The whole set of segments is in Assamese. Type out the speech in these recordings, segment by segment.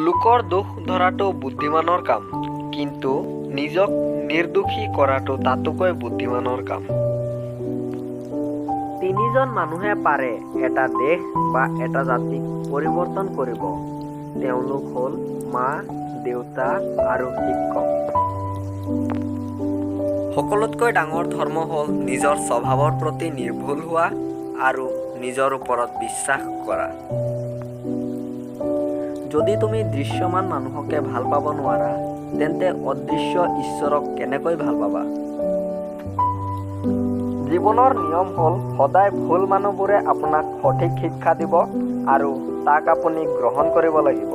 লোকৰ দোষ ধৰাটো বুদ্ধিমানৰ কাম, কিন্তু নিজক নিৰ্দোষী কৰাটো তাতোকৈ বুদ্ধিমানৰ কাম। তিনিজন মানুহে পাৰে এটা দেশ বা এটা জাতিক পৰিৱৰ্তন কৰিব। তেওঁলোক হ'ল মা, দেউতা আৰু শিক্ষক। সকলোতকৈ ডাঙৰ ধৰ্ম হ'ল নিজৰ স্বভাৱৰ প্ৰতি নিৰ্ভুল হোৱা আৰু নিজৰ ওপৰত বিশ্বাস কৰা। যদি তুমি দৃশ্যমান মানুহকে ভাল পাব নোৱাৰা, তেন্তে অদৃশ্য ঈশ্বৰক কেনেকৈ ভাল পাবা? জীৱনৰ নিয়ম হ'ল সদায় ভুল মানুহবোৰে আপোনাক সঠিক শিক্ষা দিব আৰু তাক আপুনি গ্ৰহণ কৰিব লাগিব।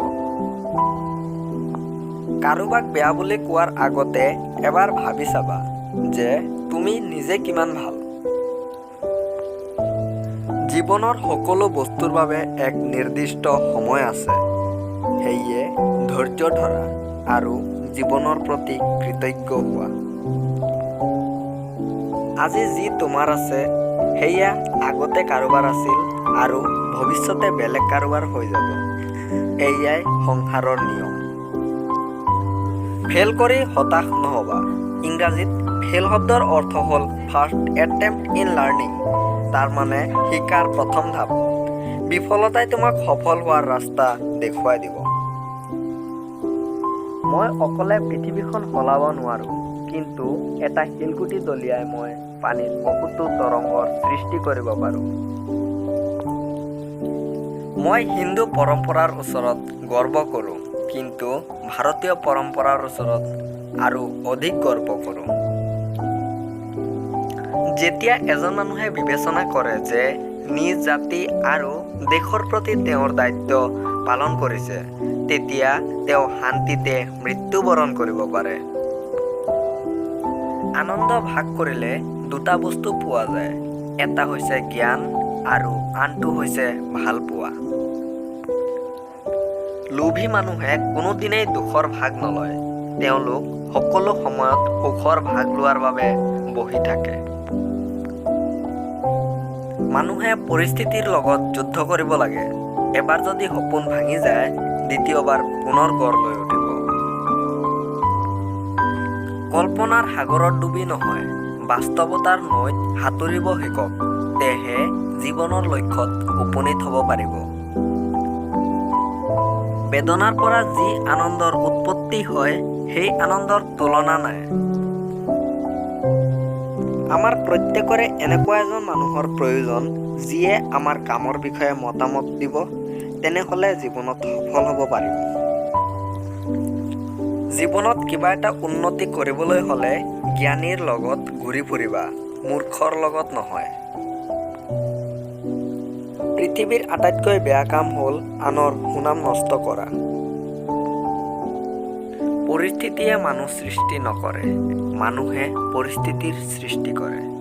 কাৰোবাক বেয়া বুলি কোৱাৰ আগতে এবাৰ ভাবি চাবা যে তুমি নিজে কিমান ভাল। জীৱনৰ সকলো বস্তুৰ বাবে এক নিৰ্দিষ্ট সময় আছে। সেয়ে ধৈৰ্য ধৰা আৰু জীৱনৰ প্ৰতি কৃতজ্ঞ হোৱা। আজি যি তোমাৰ আছে সেয়া আগতে কাৰোবাৰ আছিল আৰু ভৱিষ্যতে বেলেগ কাৰোবাৰ হৈ যাব। এয়াই সংসাৰৰ নিয়ম। ফেল কৰি হতাশ নহবা। ইংৰাজীত ফেল শব্দৰ অৰ্থ হ'ল ফাৰ্ষ্ট এটেম্প্ট ইন লাৰ্ণিং, তাৰ মানে শিকাৰ প্ৰথম ধাপ। বিফলতাই তোমাক সফল হোৱাৰ ৰাস্তা দেখুৱাই দিব। মই অকলে পৃথিৱীখন সলাব নোৱাৰোঁ, কিন্তু এটা শিলগুটি দলিয়াই মই পানীত বহুতো তৰংগৰ সৃষ্টি কৰিব পাৰোঁ। মই হিন্দু পৰম্পৰাৰ ওচৰত গৰ্ব কৰোঁ, কিন্তু ভাৰতীয় পৰম্পৰাৰ ওচৰত আৰু অধিক গৰ্ব কৰোঁ। যেতিয়া এজন মানুহে বিবেচনা কৰে যে নিজ জাতি আৰু দেশৰ প্ৰতি তেওঁৰ দায়িত্ব পালন কৰিছে, তেতিয়া তেওঁ শান্তিতে মৃত্যুবৰণ কৰিব পাৰে। আনন্দ ভাগ কৰিলে দুটা বস্তু পোৱা যায়, এটা হৈছে জ্ঞান আৰু আনটো হৈছে ভাল পোৱা। লোভী মানুহে কোনোদিনেই দুখৰ ভাগ নলয়। তেওঁলোক সকলো সময়ত সুখৰ ভাগ লোৱাৰ বাবে বহি থাকে। মানুহে পৰিস্থিতিৰ লগত যুদ্ধ কৰিব লাগে। এবাৰ যদি সপোন ভাঙি যায়, দ্বিতীয়বাৰ পুনৰ গঢ় লৈ উঠিব। কল্পনাৰ সাগৰত ডুবি নহয়, বাস্তৱতাৰ নৈত সাঁতুৰিব শিকক। তেহে জীৱনৰ লক্ষ্যত উপনীত হ'ব পাৰিব। বেদনাৰ পৰা যি আনন্দৰ উৎপত্তি হয়, সেই আনন্দৰ তুলনা নাই। আমাৰ প্ৰত্যেকৰে এনেকুৱা এজন মানুহৰ প্ৰয়োজন যিয়ে আমাৰ কামৰ বিষয়ে মতামত দিব। তেনেহ'লে জীৱনত সফল হ'ব পাৰিম। জীৱনত কিবা এটা উন্নতি কৰিবলৈ হ'লে জ্ঞানীৰ লগত ঘূৰি ফুৰিবা, মূৰ্খৰ লগত নহয়। পৃথিৱীৰ আটাইতকৈ বেয়া কাম হ'ল আনৰ সুনাম নষ্ট কৰা। পৰিস্থিতিয়ে মানুহ সৃষ্টি নকৰে, মানুহে পৰিস্থিতিৰ সৃষ্টি কৰে।